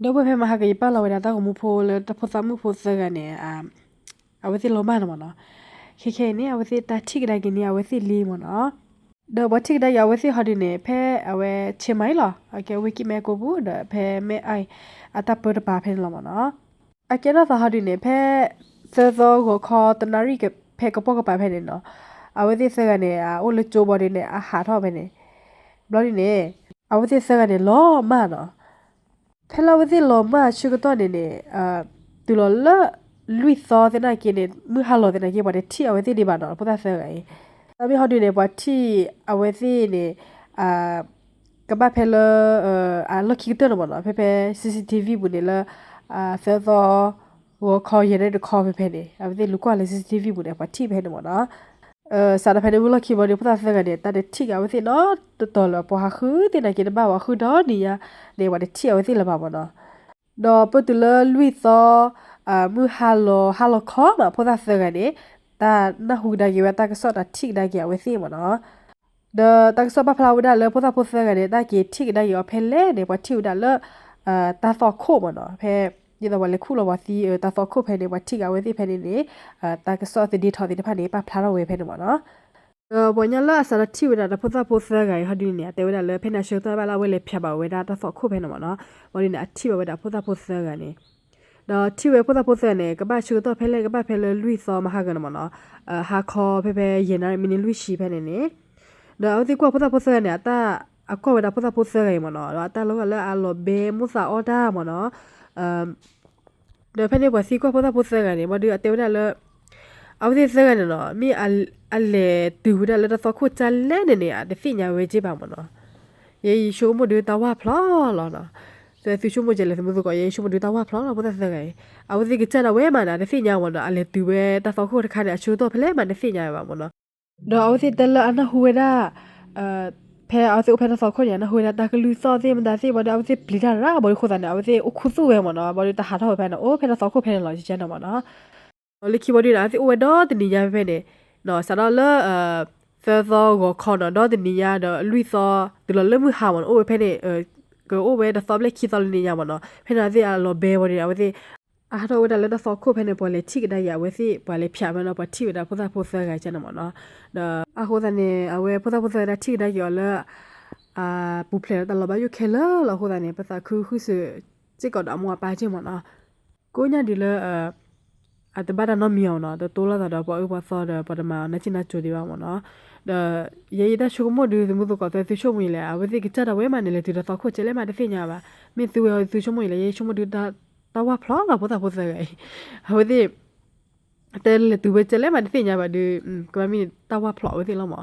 Dopo pe maha ke ipa la wena ta mu pho le ta pho sa mu pho sa ga ne awesi lo ma no no ke ni awesi ta thik da ke ni awesi li mo no do bo thik da ya awesi ha di ne phe awe che mai la ke wiki me ko bu da phe me ai ata po da pa phe lo mo no ke da sa ha di ne phe se zo go kho ta na ri ke phe ko po ko pa phe ne no awesi sa ga ne o le cho bo de ne a ha tho phe ne blo di ne awesi sa ga ne lo ma no ဖဲလာဝစီလောမရှုကတော့နေနေတူလောလလွိသောတဲ့နာကိနေမဟာလောတဲ့နာကိပါတဲ့တီအဝစီဒီပါတော့ပဒဆဲကဲအမေဟောဒီနေပါတီအဝစီနေကဘာဖဲလလခိတဲ့နော်ဖဲဖဲ CCTV ဘူးနေလာဆဲသောဟိုခေါ်ရတဲ့ခေါ်ဖဲဖဲနေအဝစီလူကလည်း CCTV ဘူးနေပါတီဖဲနေမနော်စာဖဲနေဘူးလခိပါဒီပဒဆဲကတဲ့တဲ့တီအဝစီနော်တော်လပေါ်ဟာခူတဲ့နာကိနေပါဝခူတော့နေရနေပါတဲ့တီအဝစီလပါမနော်တော့ပတူလလွိသောမူဟာလိုခေါ်မှာပေါ်သားစကနေတာနဟူဒါကေဝတာကစောတာထိဒါကေဝစီမနော်တော့တာကစောပဖလာဝဒါလေပေါ်သားပေါ်စကနေတာကေထိဒါကေဖဲလေနေပေါ်ထိဒါလေတာသောခိုမနော်ဖဲဒီတော့လေခုလောပါစီတာသောခိုဖဲနေပေါ်ထိကဝစီဖဲနေနေတာကစောဒီထော်ဒီဖဲနေပဖလာတော့ဝဲဖဲနေမနော်ဘောညာလာဆာတီဝဒါပေါ်သားပေါ်စကဟာဒီနေတဲဝဒါလေဖဲနာရှောတာဘာလာဝဲလေဖြတ်ပါဝဲဒါတာသောခိုဖဲနေမနော်ဘောဒီနေအထိဝဲဒါပေါ်သားပေါ်စကနေတော့တီဝဲပေါ်တာပေါ်စနေကဘာရှုတော့ဖဲလေကဘာဖဲလေလွိစောမဟာကနမနော်ဟာခေါ်ဖဲဖဲရင်နာမင်းလွိရှိဖဲနေနေတော့အဒီကွာပေါ်တာပေါ်စနေအတာအကောဝဒါပေါ်တာပေါ်စရေမနော်တော့အတာလောကလည်းအလောဘေမူစာအော်ဒါမနော်တော့ဖဲနေပေါ်စီကွာပေါ်တာပေါ်စကနေမဒီအတေဝဒါလည်းအဝဒီစကနေနော်မိအလေတူဒါလည်းတော့ခုချလဲနေနေအတဖိညာဝဲကြည့်ပါမနော်ယေရှိုးမဒီတော့ဝဖလားလောနော်แต่ฟิชมูเจเลยสมมุติก็ยังชมูดูตาว่าพร้อมเราบ่ได้สักไงเอาสิกิจน่ะเว้มาน่ะได้สิญาบ่เนาะอะเลตูเว้ตาฟอคูค่าเนี่ยชูตัวเพลมันได้สิญาบ่เนาะดอกเอาสิตะละอันฮูเวดาเพเอาสิอุเพตาฟอคูเนี่ยนะฮูเวดาตากลูซอสิมันได้สิบ่ได้เอาสิปลีดาราบ่คูซะเนี่ยเอาสิอุคุสุเว้บ่เนาะบ่ได้ตาหาทอเพเนาะโอ้เพตาฟอคูเพเนาะจิเจนะบ่เนาะเอาลิคิบ่ดีนะสิอุเวดอตนิญาเพเนี่ยเนาะซะดอละเฟซอก็คอนดอตนิญาดอลุยซอตลอละมือหาบ่โอ้เพเนี่ยก็โอ้เวดซอบเลคิซอลนี่ยามเนาะเพนาสิอะโลเบบ่ดิอะเวสิอะโตเวดาเลดซอคุเพเนปอเลทิกได้ยาเวสิปอเลဖြာမเนาะปอทิเวดาพุทธพุทธကကျนมเนาะอะโหซะเนอะเวพุทธพุทธได้ทิได้ยอละปูเพลตลอดบาอยู่เคลละโหซะเนปะซะคือสึจิกอดอมัวปาจิมเนาะကိုညာဒီလေအတဘာဒနော်မြောင်နော်တိုလာတာပေါ်ဥပစောပဒမနချိနာချိုဒီပါမနော်ရေရတဲ့ရှုမဒူမှုတော့တဲ့ရှုမီလေအဝတိကချတာဝဲမနေလေဒီတော့ခုချဲလဲမတဖိညာပါမင်းသူရသူရှုမီလေရေရှုမဒူတာတဝဖလောလာပေါ်တာပေါ်စကဲဟိုဒီတဲလေသူပဲချဲလဲမတဖိညာပါဒီကမမီတဝဖလောဝဲတိလောမ